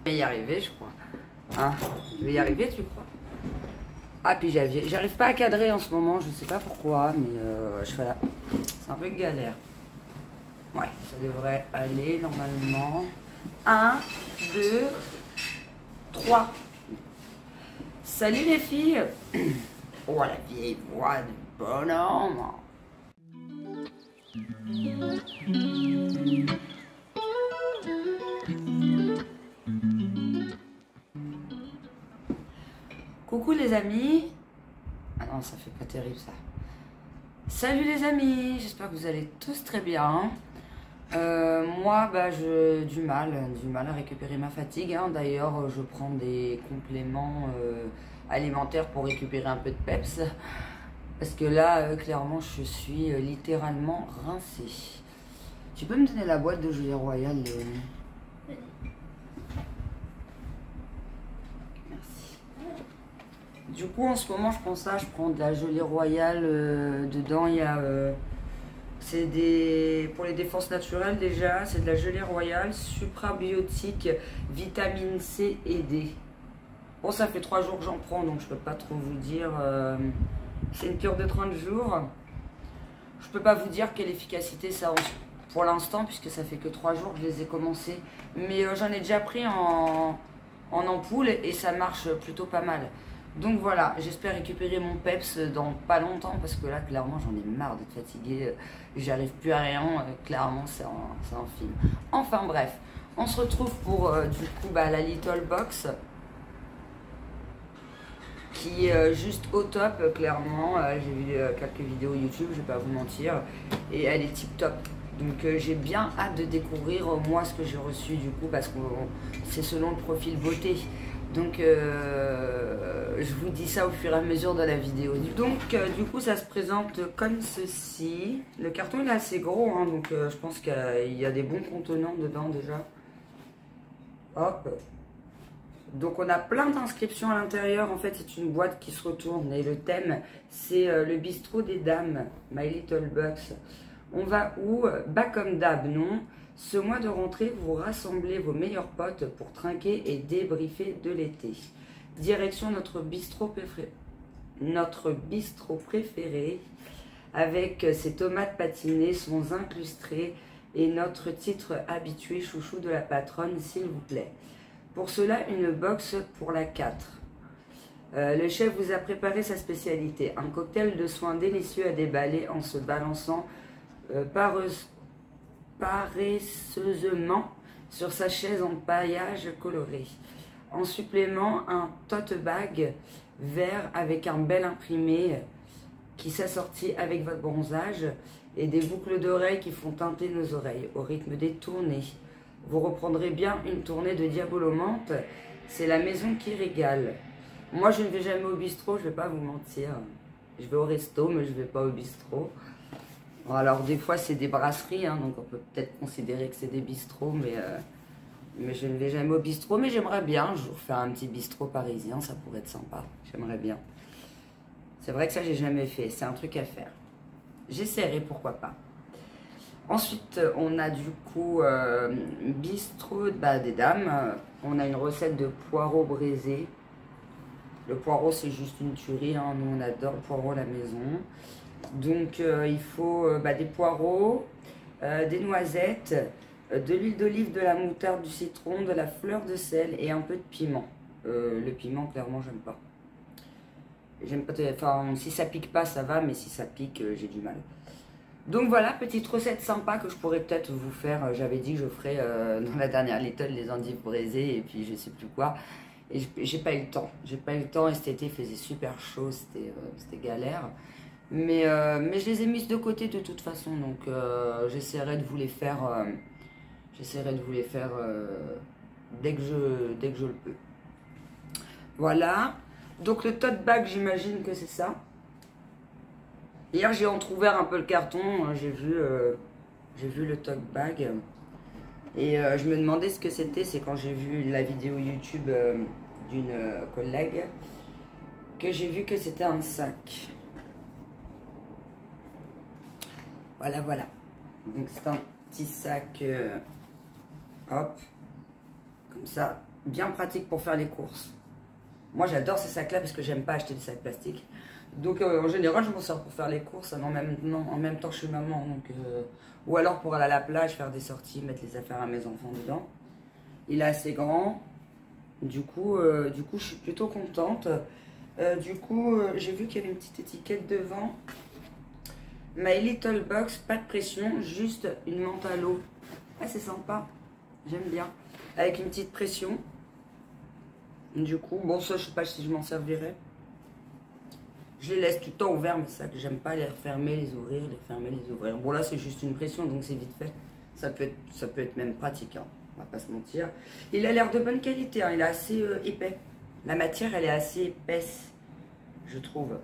Je vais y arriver, je crois. Hein, je vais y arriver, tu crois? Ah, puis j'arrive pas à cadrer en ce moment, je sais pas pourquoi, mais voilà. C'est un peu galère. Ouais, ça devrait aller normalement. 1, 2, 3. Salut les filles. Oh, la vieille voix de bonhomme. Coucou les amis. Ah non, ça fait pas terrible ça. Salut les amis, j'espère que vous allez tous très bien. Moi, bah, j'ai du mal à récupérer ma fatigue. Hein. D'ailleurs, je prends des compléments alimentaires pour récupérer un peu de peps. Parce que là, clairement, je suis littéralement rincée. Tu peux me donner la boîte de gelée royale, Léonie? Merci. Du coup, en ce moment, je prends ça. Je prends de la gelée royale. Dedans, il y a... c'est pour les défenses naturelles déjà. C'est de la gelée royale, suprabiotique, vitamine C et D. Bon, ça fait 3 jours que j'en prends, donc je peux pas trop vous dire. C'est une cure de 30 jours. Je peux pas vous dire quelle efficacité ça a pour l'instant, puisque ça fait que 3 jours que je les ai commencés. Mais j'en ai déjà pris en ampoule et ça marche plutôt pas mal. Donc voilà, j'espère récupérer mon peps dans pas longtemps, parce que là, clairement, j'en ai marre d'être fatiguée. J'arrive plus à rien. Clairement, c'est un film. Enfin bref, on se retrouve pour du coup la Little Box, qui est juste au top, clairement. J'ai vu quelques vidéos YouTube, je vais pas vous mentir, et elle est tip top. Donc j'ai bien hâte de découvrir moi ce que j'ai reçu du coup, parce que c'est selon le profil beauté. Donc je vous dis ça au fur et à mesure de la vidéo. Donc du coup ça se présente comme ceci. Le carton il est assez gros, hein, donc je pense qu'il y a des bons contenants dedans déjà. Hop. Donc on a plein d'inscriptions à l'intérieur. En fait c'est une boîte qui se retourne et le thème c'est le bistrot des dames, My Little Box. On va où? Bas comme d'hab, non? Ce mois de rentrée, vous rassemblez vos meilleurs potes pour trinquer et débriefer de l'été. Direction notre bistrot préféré, avec ses tomates patinées, son incrusté et notre titre habitué chouchou de la patronne, s'il vous plaît. Pour cela, une box pour la 4. Le chef vous a préparé sa spécialité, un cocktail de soins délicieux à déballer en se balançant paresseusement sur sa chaise en paillage coloré. En supplément, un tote bag vert avec un bel imprimé qui s'assortit avec votre bronzage et des boucles d'oreilles qui font teinter nos oreilles au rythme des tournées. Vous reprendrez bien une tournée de Diabolomante, c'est la maison qui régale. Moi je ne vais jamais au bistrot, je vais pas vous mentir. Je vais au resto mais je vais pas au bistrot. Alors des fois c'est des brasseries, hein, donc on peut peut-être considérer que c'est des bistrots, mais je ne vais jamais au bistrot. Mais j'aimerais bien un jour faire un petit bistrot parisien, ça pourrait être sympa, j'aimerais bien. C'est vrai que ça j'ai jamais fait, c'est un truc à faire. J'essaierai, pourquoi pas. Ensuite on a du coup bistrot des dames, on a une recette de poireaux braisés. Le poireau c'est juste une tuerie, hein, nous on adore le poireau à la maison. Donc il faut des poireaux, des noisettes, de l'huile d'olive, de la moutarde, du citron, de la fleur de sel et un peu de piment. Le piment clairement j'aime pas. J'aime pas, enfin si ça pique pas ça va, mais si ça pique j'ai du mal. Donc voilà, petite recette sympa que je pourrais peut-être vous faire. J'avais dit que je ferais dans la dernière Little les endives braisées et puis je sais plus quoi. Et j'ai pas eu le temps. J'ai pas eu le temps et cet été il faisait super chaud, c'était galère. Mais je les ai mises de côté de toute façon, donc j'essaierai de vous les faire, dès que je le peux. Voilà. Donc le tote bag, j'imagine que c'est ça. Hier j'ai entrouvert un peu le carton, j'ai vu le tote bag et je me demandais ce que c'était. C'est quand j'ai vu la vidéo YouTube d'une collègue que j'ai vu que c'était un sac. Voilà, voilà. Donc c'est un petit sac, hop, comme ça. bien pratique pour faire les courses. Moi j'adore ces sacs là parce que j'aime pas acheter des sacs plastiques. Donc en général je m'en sers pour faire les courses en même temps je suis maman. Donc, ou alors pour aller à la plage, faire des sorties, mettre les affaires à mes enfants dedans. Il est assez grand. Du coup je suis plutôt contente. J'ai vu qu'il y avait une petite étiquette devant. My Little Box, pas de pression, juste une menthe à l'eau. Ah, c'est sympa, j'aime bien. Avec une petite pression. Du coup, bon, ça, je sais pas si je m'en servirai. Je les laisse tout le temps ouverts, mais c'est ça que j'aime pas, les refermer, les ouvrir, les fermer, les ouvrir. Bon, là, c'est juste une pression, donc c'est vite fait. Ça peut être même pratique, hein, on va pas se mentir. Il a l'air de bonne qualité, hein, il est assez épais. La matière, elle est assez épaisse, je trouve.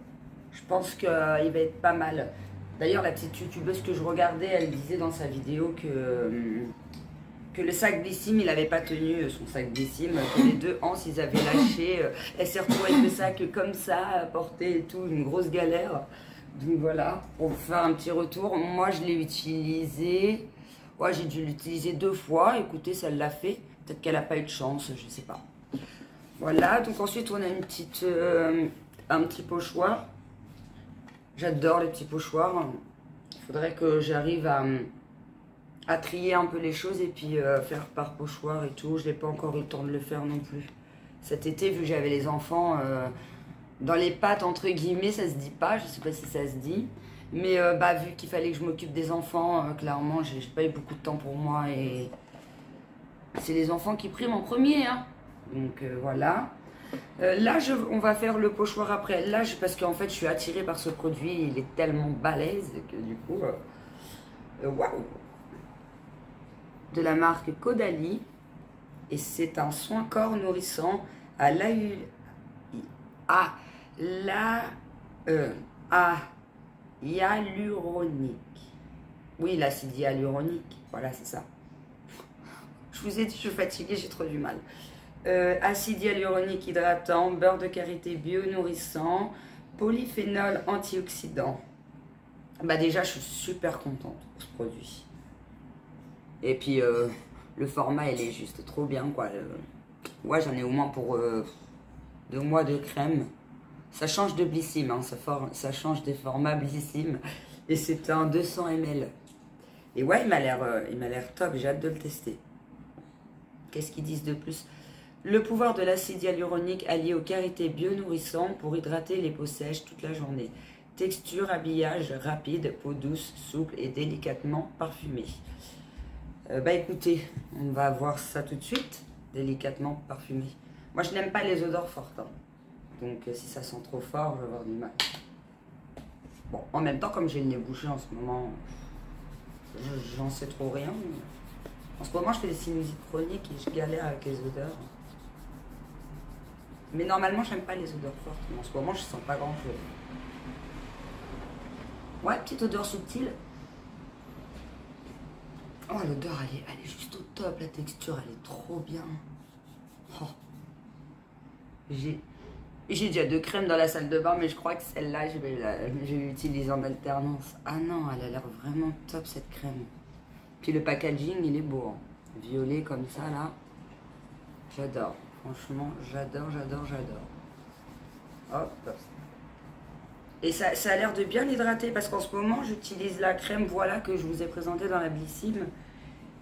Je pense qu'il va être pas mal. D'ailleurs, la petite youtubeuse que je regardais, elle disait dans sa vidéo que le sac Blissim, il n'avait pas tenu son sac Blissim, que les deux anses, ils avaient lâché. Elle s'est retrouvée avec le sac comme ça, à porter et tout, une grosse galère. Donc voilà, pour vous faire un petit retour. Moi, je l'ai utilisé. Ouais, j'ai dû l'utiliser 2 fois. Écoutez, ça l'a fait. Peut-être qu'elle n'a pas eu de chance, je ne sais pas. Voilà, donc ensuite, on a un petit pochoir. J'adore les petits pochoirs. Il faudrait que j'arrive à trier un peu les choses et puis faire par pochoir et tout. Je n'ai pas encore eu le temps de le faire non plus. Cet été, vu que j'avais les enfants dans les pattes, entre guillemets, ça se dit pas. Je ne sais pas si ça se dit. Mais vu qu'il fallait que je m'occupe des enfants, clairement, j'ai pas eu beaucoup de temps pour moi. Et c'est les enfants qui priment en premier. Hein. Donc voilà. Là, on va faire le pochoir après. Là, parce qu'en fait, je suis attirée par ce produit. Il est tellement balèze que du coup... waouh! De la marque Caudalie. Et c'est un soin corps nourrissant à hyaluronique. Oui, l'acide hyaluronique. Voilà, c'est ça. Je vous ai dit, je suis fatiguée, j'ai trop du mal. Acide hyaluronique hydratant, beurre de karité bio nourrissant, polyphénol antioxydant. Bah déjà, je suis super contente pour ce produit. Et puis, le format, il est juste trop bien, quoi. Ouais, j'en ai au moins pour 2 mois de crème. Ça change de Blissim, hein, ça change des formats Blissim. Et c'est un 200 ml. Et ouais, il m'a l'air top, j'ai hâte de le tester. Qu'est-ce qu'ils disent de plus? Le pouvoir de l'acide hyaluronique allié au karité bio-nourrissant pour hydrater les peaux sèches toute la journée. Texture, habillage rapide, peau douce, souple et délicatement parfumée. Écoutez, on va voir ça tout de suite. Délicatement parfumé. Moi, je n'aime pas les odeurs fortes. Hein. Donc, si ça sent trop fort, je vais avoir du mal. Bon, en même temps, comme j'ai le nez bouché en ce moment, j'en sais trop rien. En ce moment, je fais des sinusites chroniques et je galère avec les odeurs. Mais normalement, j'aime pas les odeurs fortes. Mais en ce moment, je sens pas grand-chose. Ouais, petite odeur subtile. Oh, l'odeur, elle est juste au top. La texture, elle est trop bien. Oh. J'ai déjà 2 crèmes dans la salle de bain, mais je crois que celle-là, je vais l'utiliser en alternance. Ah non, elle a l'air vraiment top, cette crème. Puis le packaging, il est beau. Hein. Violet comme ça, là. J'adore. Franchement, j'adore. Hop. Et ça a l'air de bien hydrater, parce qu'en ce moment, j'utilise la crème Voilà que je vous ai présentée dans la Blissim.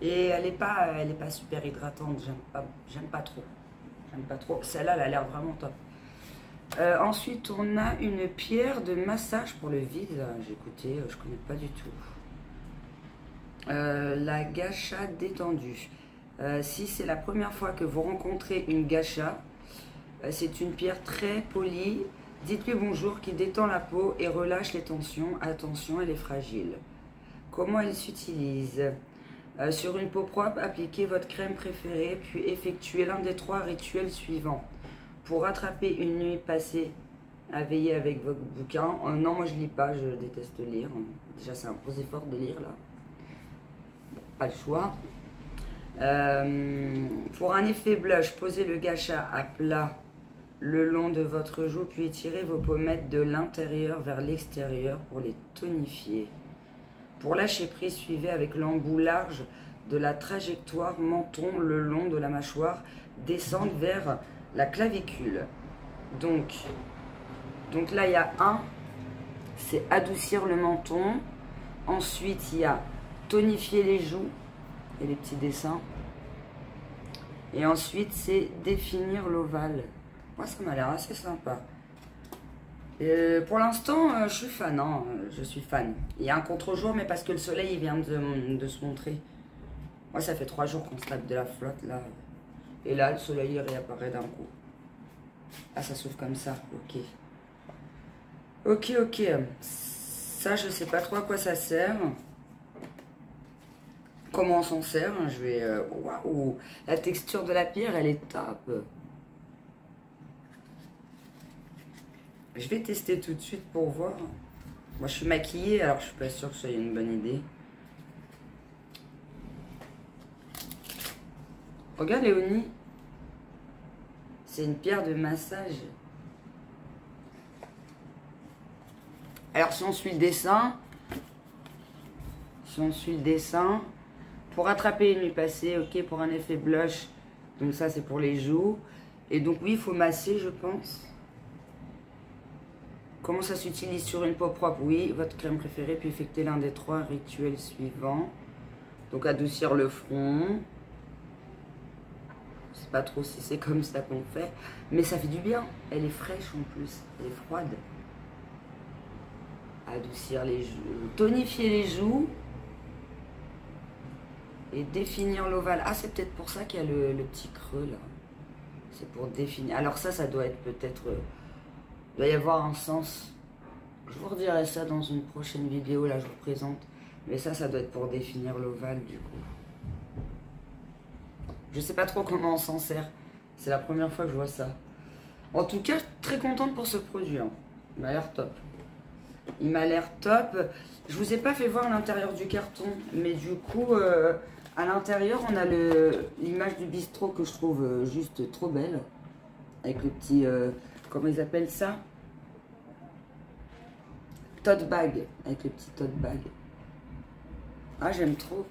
Et elle est pas super hydratante. J'aime pas trop. Celle-là, elle a l'air vraiment top. Ensuite, on a une pierre de massage pour le visage. Écoutez, je connais pas du tout. La gacha détendue. Si c'est la première fois que vous rencontrez une gacha, c'est une pierre très polie. Dites-lui bonjour qui détend la peau et relâche les tensions. Attention, elle est fragile. Comment elle s'utilise? Sur une peau propre, appliquez votre crème préférée, puis effectuez l'un des 3 rituels suivants. Pour rattraper une nuit passée à veiller avec votre bouquin. Non, moi je lis pas, je déteste lire. Déjà, c'est un gros effort de lire là. Pas le choix. Pour un effet blush, posez le gacha à plat le long de votre joue, puis étirez vos pommettes de l'intérieur vers l'extérieur pour les tonifier. Pour lâcher prise, suivez avec l'embout large de la trajectoire menton le long de la mâchoire descendre vers la clavicule. Donc là, il y a un, c'est adoucir le menton. Ensuite, il y a tonifier les joues et les petits dessins. Et ensuite, c'est définir l'ovale. Moi, ça m'a l'air assez sympa. Pour l'instant, je suis fan, hein, je suis fan. Il y a un contre-jour, mais parce que le soleil il vient de se montrer. Moi, ça fait 3 jours qu'on se tape de la flotte, là. Et là, le soleil il réapparaît d'un coup. Ah, ça s'ouvre comme ça, ok. Ok. Ça, je sais pas trop à quoi ça sert. Comment on s'en sert, hein, je vais... Waouh, la texture de la pierre, elle est top. Je vais tester tout de suite pour voir. Moi, je suis maquillée, alors je suis pas sûre que ce soit une bonne idée. Regarde, Léonie. C'est une pierre de massage. Alors, si on suit le dessin... Pour attraper une nuit passée, ok, pour un effet blush. Donc ça, c'est pour les joues. Et donc, oui, il faut masser, je pense. Comment ça s'utilise sur une peau propre? Oui, votre crème préférée, puis effectuer l'un des 3 rituels suivants. Donc, adoucir le front. Je sais pas trop si c'est comme ça qu'on fait. Mais ça fait du bien. Elle est fraîche en plus. Elle est froide. Adoucir les joues. Tonifier les joues. Et définir l'ovale. Ah, c'est peut-être pour ça qu'il y a le petit creux là. C'est pour définir. Alors ça doit être peut-être... il doit y avoir un sens. Je vous redirai ça dans une prochaine vidéo. Là, je vous présente. Mais ça doit être pour définir l'ovale du coup. Je sais pas trop comment on s'en sert. C'est la première fois que je vois ça. En tout cas, très contente pour ce produit. Hein. Il m'a l'air top. Il m'a l'air top. Je vous ai pas fait voir l'intérieur du carton. Mais du coup... à l'intérieur, on a l'image du bistrot que je trouve juste trop belle. Avec le petit... comment ils appellent ça? Tote bag. Avec le petit tote bag. Ah, j'aime trop.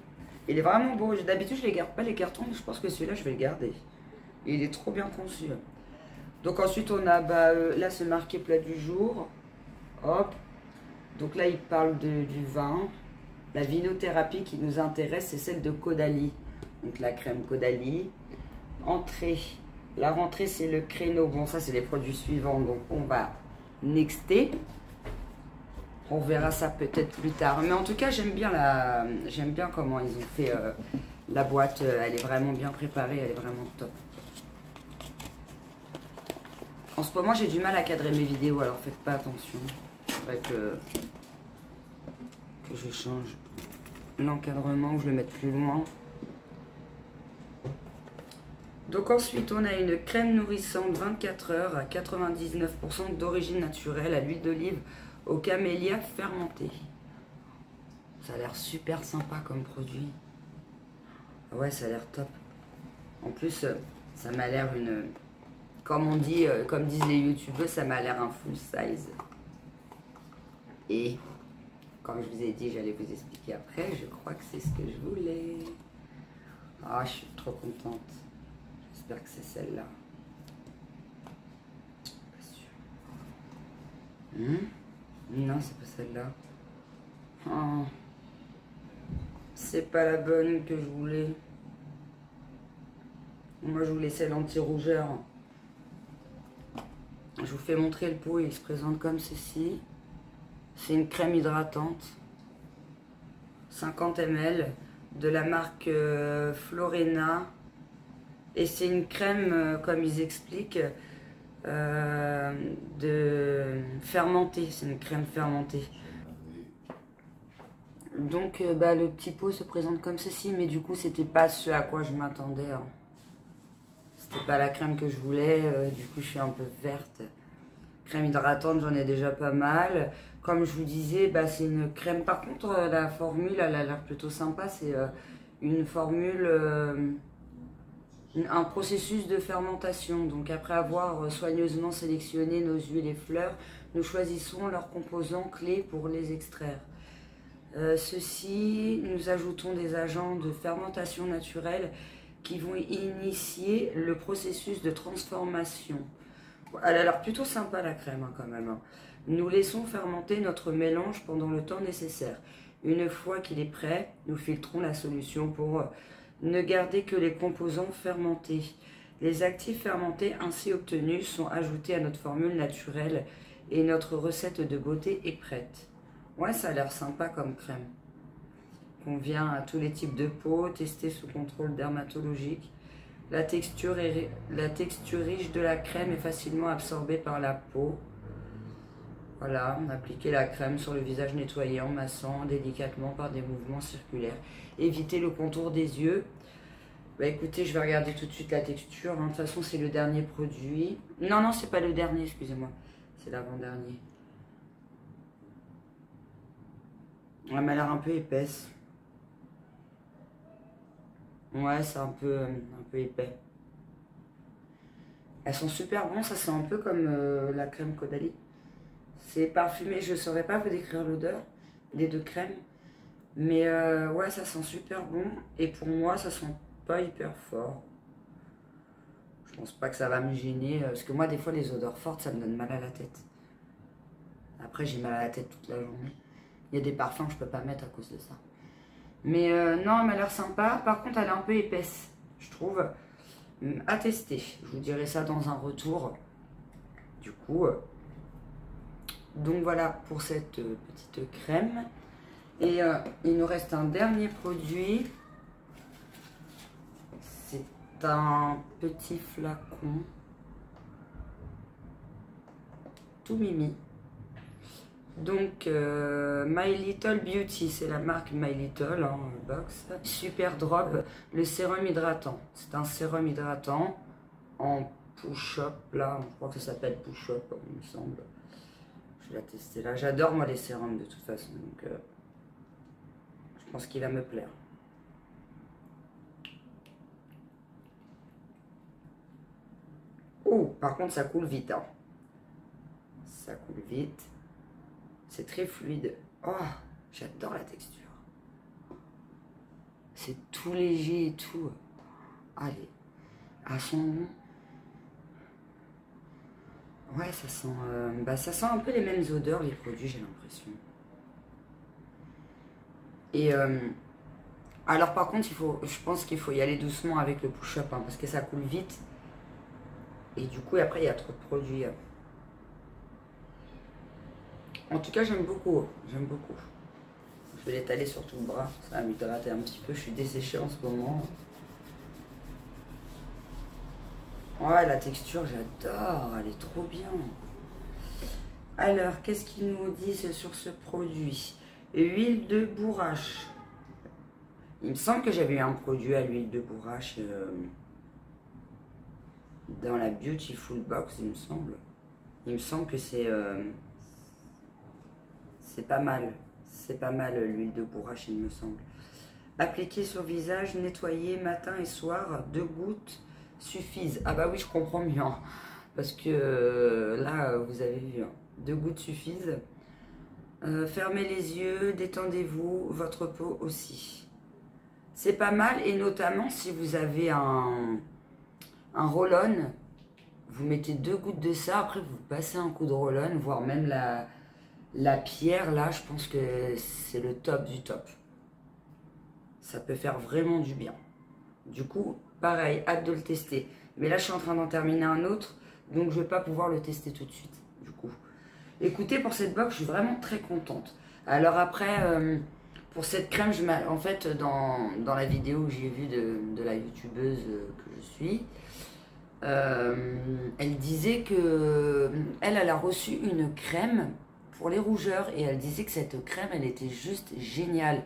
Il est vraiment beau. D'habitude, je ne les garde pas les cartons, mais je pense que celui-là, je vais le garder. Il est trop bien conçu. Donc ensuite, on a là, ce marqué plat du jour. Hop. Donc là, il parle du vin. La vinothérapie qui nous intéresse, c'est celle de Caudalie. Donc la crème Caudalie. Entrée. La rentrée, c'est le créneau. Bon, ça, c'est les produits suivants. Donc, on va nexter. On verra ça peut-être plus tard. Mais en tout cas, j'aime bien comment ils ont fait la boîte. Elle est vraiment bien préparée. Elle est vraiment top. En ce moment, j'ai du mal à cadrer mes vidéos. Alors, faites pas attention. Il faudrait que je change l'encadrement, ou je le mette plus loin. Donc ensuite, on a une crème nourrissante 24 heures à 99% d'origine naturelle à l'huile d'olive au camélia fermenté. Ça a l'air super sympa comme produit. Ouais, ça a l'air top. En plus, ça m'a l'air une... Comme on dit, comme disent les youtubeurs, ça m'a l'air un full size. Et... Comme je vous ai dit, j'allais vous expliquer après. Je crois que c'est ce que je voulais. Ah, je suis trop contente. J'espère que c'est celle-là. Pas sûr. Non, c'est pas celle-là. Oh. C'est pas la bonne que je voulais. Moi, je voulais celle anti-rougeur. Je vous fais montrer le pot. Il se présente comme ceci. C'est une crème hydratante, 50 ml, de la marque Florena. Et c'est une crème, comme ils expliquent, fermentée. C'est une crème fermentée. Donc le petit pot se présente comme ceci, mais du coup c'était pas ce à quoi je m'attendais. Hein. C'était pas la crème que je voulais, du coup je suis un peu verte. Crème hydratante, j'en ai déjà pas mal. Comme je vous disais, c'est une crème. Par contre, la formule, elle a l'air plutôt sympa. C'est une formule, un processus de fermentation. Donc, après avoir soigneusement sélectionné nos huiles et fleurs, nous choisissons leurs composants clés pour les extraire. Ceci, nous ajoutons des agents de fermentation naturelle qui vont initier le processus de transformation. Elle a l'air plutôt sympa la crème hein, quand même. Hein. Nous laissons fermenter notre mélange pendant le temps nécessaire. Une fois qu'il est prêt, nous filtrons la solution pour ne garder que les composants fermentés. Les actifs fermentés ainsi obtenus sont ajoutés à notre formule naturelle et notre recette de beauté est prête. Ouais, ça a l'air sympa comme crème. Convient à tous les types de peau, testé sous contrôle dermatologique. La texture riche de la crème est facilement absorbée par la peau. Voilà, appliquez la crème sur le visage nettoyé en massant délicatement par des mouvements circulaires. Évitez le contour des yeux. Bah écoutez, je vais regarder tout de suite la texture. Hein. De toute façon, c'est le dernier produit. Non, non, c'est pas le dernier, excusez-moi. C'est l'avant-dernier. Elle m'a l'air un peu épaisse. Ouais, c'est un peu épais. Elles sont super bonnes, ça sent un peu comme la crème Caudalie. C'est parfumé, je ne saurais pas vous décrire l'odeur des deux crèmes. Mais ouais, ça sent super bon. Et pour moi, ça sent pas hyper fort. Je pense pas que ça va me gêner. Parce que moi, des fois, les odeurs fortes, ça me donne mal à la tête. Après, j'ai mal à la tête toute la journée. Il y a des parfums que je peux pas mettre à cause de ça. Mais non, elle m'a l'air sympa. Par contre, elle est un peu épaisse, je trouve. À tester. Je vous dirai ça dans un retour. Du coup... Donc voilà pour cette petite crème. Et il nous reste un dernier produit. C'est un petit flacon. Tout mimi. Donc My Little Beauty, c'est la marque My Little en box. Super Drop, le sérum hydratant. C'est un sérum hydratant en push-up là. Je crois que ça s'appelle push-up, il me semble. Je vais la tester là. J'adore moi les sérums de toute façon, donc je pense qu'il va me plaire. Oh, par contre ça coule vite. Hein. Ça coule vite. C'est très fluide. Oh, j'adore la texture. C'est tout léger et tout. Allez, à son... Ouais, ça sent un peu les mêmes odeurs, les produits, j'ai l'impression. Et alors par contre, je pense qu'il faut y aller doucement avec le push-up, hein, parce que ça coule vite. Et du coup, après, il y a trop de produits. En tout cas, j'aime beaucoup. J'aime beaucoup. Je vais l'étaler sur tout le bras. Ça va m'hydrater un petit peu. Je suis desséchée en ce moment. Ouais, la texture, j'adore. Elle est trop bien. Alors, qu'est-ce qu'ils nous disent sur ce produit? Huile de bourrache. Il me semble que j'avais eu un produit à l'huile de bourrache dans la Beautiful Box, il me semble. Il me semble que c'est pas mal. C'est pas mal l'huile de bourrache, il me semble. Appliquer sur visage, nettoyer matin et soir, 2 gouttes suffisent. Ah bah oui, je comprends mieux. Hein, parce que là, vous avez vu, hein, 2 gouttes suffisent. Fermez les yeux, détendez-vous, votre peau aussi. C'est pas mal, et notamment si vous avez un roll-on, vous mettez 2 gouttes de ça, après vous passez un coup de roll-on, voire même la pierre, là, je pense que c'est le top du top. Ça peut faire vraiment du bien. Du coup, pareil, hâte de le tester. Mais là, je suis en train d'en terminer un autre, donc je ne vais pas pouvoir le tester tout de suite, du coup. Écoutez, pour cette box, je suis vraiment très contente. Alors après, pour cette crème, en fait, dans la vidéo que j'ai vue de la youtubeuse que je suis, elle disait que elle a reçu une crème pour les rougeurs et elle disait que cette crème, elle était juste géniale.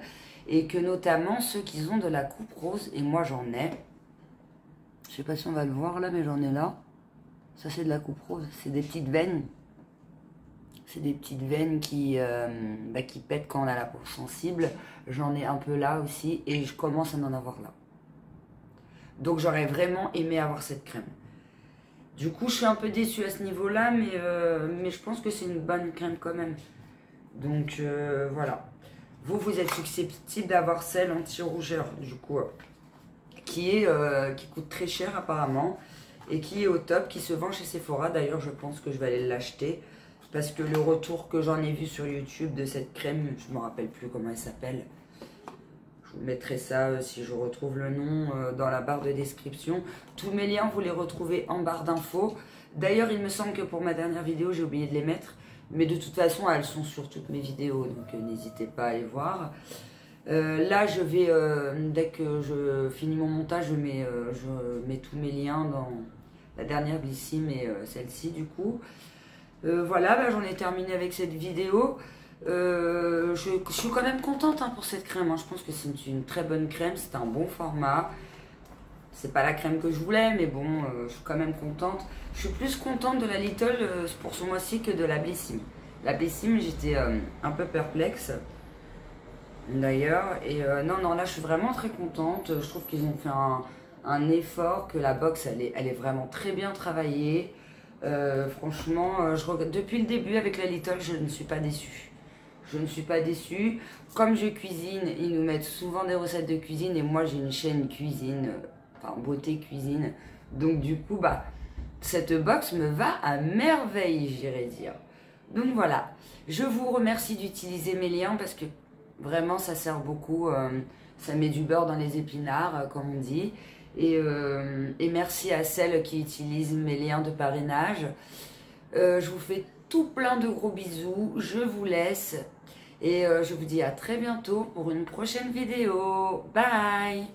Et que notamment ceux qui ont de la coupe rose, et moi j'en ai, je sais pas si on va le voir là, mais j'en ai là. Ça c'est de la coupe rose, c'est des petites veines. C'est des petites veines qui pètent quand on a la peau sensible. J'en ai un peu là aussi et je commence à en avoir là. Donc j'aurais vraiment aimé avoir cette crème. Du coup je suis un peu déçue à ce niveau-là, mais je pense que c'est une bonne crème quand même. Donc vous êtes susceptible d'avoir celle anti-rougeur, du coup, qui coûte très cher apparemment et qui est au top, qui se vend chez Sephora. D'ailleurs, je pense que je vais aller l'acheter parce que le retour que j'en ai vu sur YouTube de cette crème, je ne me rappelle plus comment elle s'appelle. Je vous mettrai ça si je retrouve le nom dans la barre de description. Tous mes liens, vous les retrouvez en barre d'infos. D'ailleurs, il me semble que pour ma dernière vidéo, j'ai oublié de les mettre. Mais de toute façon, elles sont sur toutes mes vidéos, donc n'hésitez pas à les voir. Là, je vais, dès que je finis mon montage, je mets tous mes liens dans la dernière Blissim et celle-ci du coup. Voilà, bah, j'en ai terminé avec cette vidéo. Je suis quand même contente hein, pour cette crème. Hein. Je pense que c'est une très bonne crème, c'est un bon format. C'est pas la crème que je voulais, mais bon, je suis quand même contente. Je suis plus contente de la Lidl pour ce mois-ci que de la Blissim. La Blissim, j'étais un peu perplexe. D'ailleurs, et non, là je suis vraiment très contente. Je trouve qu'ils ont fait un effort, que la box elle est vraiment très bien travaillée. Franchement, depuis le début avec la Lidl, je ne suis pas déçue. Je ne suis pas déçue. Comme je cuisine, ils nous mettent souvent des recettes de cuisine et moi j'ai une chaîne cuisine, enfin beauté cuisine. Donc du coup, bah, cette box me va à merveille, j'irais dire. Donc voilà, je vous remercie d'utiliser mes liens parce que vraiment, ça sert beaucoup. Ça met du beurre dans les épinards, comme on dit. Et merci à celles qui utilisent mes liens de parrainage. Je vous fais tout plein de gros bisous. Je vous laisse. Et je vous dis à très bientôt pour une prochaine vidéo. Bye!